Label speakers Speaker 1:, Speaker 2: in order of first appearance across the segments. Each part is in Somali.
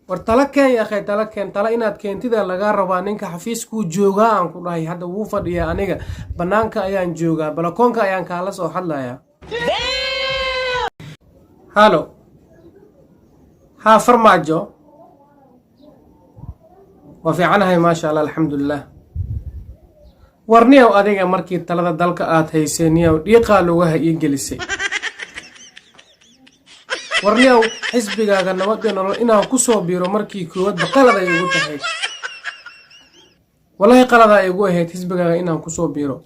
Speaker 1: wartalakeen ya akhay talakeen tala inaad keentida laga rabaa ninka xafiiskuu joogaa aan ku dhahay hadda wuu fadhiyaa aniga banaanka ayaan joogaa balakoonka ayaan kaala soo hadlayaa halo ها فرماجو وفي عنها ما شاء الله الحمد لله ورنيو أديك مركي تلذا دلك هيسينيو يقالوا وها يجلسي ورنيو حسبي جانا نودنا إنه كسو بيرو مركي كود بقلة يقول تحيي والله قلة يقول هي حسبي جانا إنه كسو بيرو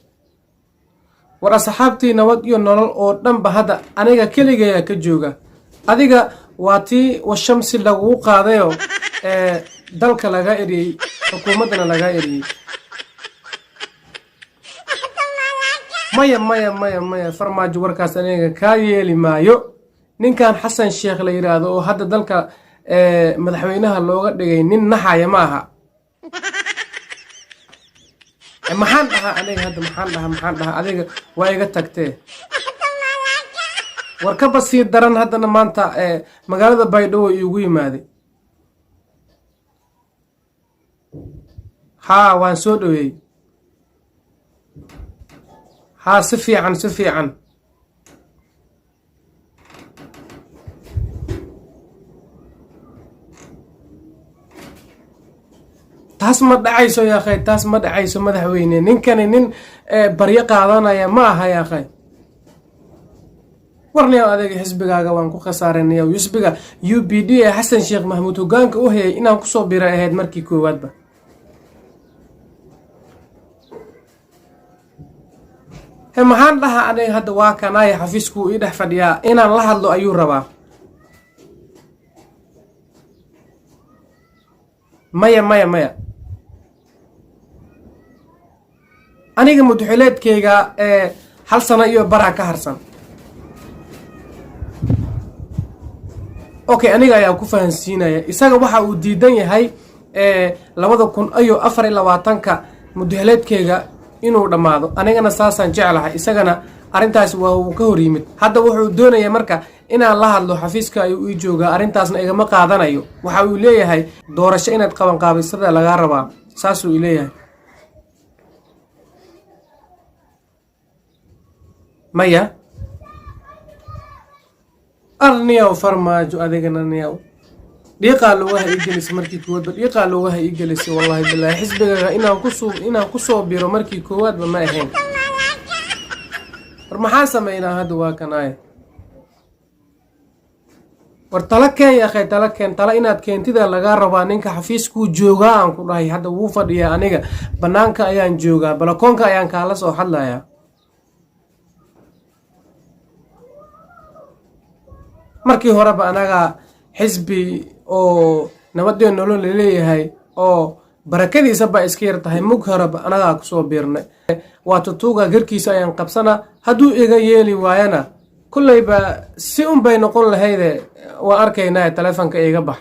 Speaker 1: ورا صحابتي نوديو نرل أو دم بهذا أنا كلي جاي كجوجا أديك واتي والشمس لغو قاديو دلك لغا إري حكومتنا لغا إري مايا فرماجو وركاس أنيغا كايلي مايو نين كان حسن الشيخ ليرادو هذا دلك مدحوينها اللوغة ديغي نين نحايا ماها محان لها أنيغا هذا محان لها أنيغا وايغا تكتيه warka sii daran haddana maanta magaalada Baydhabo igu yimaaday ها waan soo dhaweey ها si fiican taas ma dhacayso yaa akhay taas ma dhacayso madaxweyne ninkani nin baryo qaadanaya ma aha yaa akhay warniyo adeeg xisbigaaga waan ku khasaareynay xisbiga UPD Xasan Sheekh Maxamuud hogaanka u hayay inaan ku soo biiray ahayd markii koowaadba maxaan dhahaa aniga hadda waa kanay xafiisku ii dhex fadhiyaa inaan la hadlo ayuu rabaa maya aniga mudxileedkayga hal sano iyo bara ka harsan okay aniga ayaa ku fahansiinaya isaga waxa uu diidan yahay 2024ka mudxileedkayga inuu dhamaado anigana saasaan jecelahay isagana arintaas waa uu ka hor yimid hadda wuxuu doonayaa marka inaan la hadlo xafiiska ay u jooga arintaasna igama qaadanayo waxa uu leeyahay doorasho inaad qaban qaabisada laga rabaa saas uu leeyahay maya arniyo farmaajo adeegana niyo dhiiqa looga iigelis markii koowaad dhiiqa looga iigelis wallahi billahi xisbiga inaan ku soo biro markii koowaad ma ahayn maxaa sameeynaa hadda waa kanay war talakeen ya akhay talakeen tala inaad keentida laga rabaa ninka xafiiskuu joogaa aan ku dhahay hadda wuu fadhiyaa aniga banaanka ayaan joogaa balakoonka ayaan kaala soo hadlayaa markii horeba anaga xisbi oo nabadeen nolol leeyahay oo barakadiisa ba iska yar tahay mug horeba anaga ku soo biirnay waa tutuga garkiisa ayaan qabsana haduu iga yeeli waayana kullayba si bay noqon lahayd waa arkaynaa telefoonka iga bax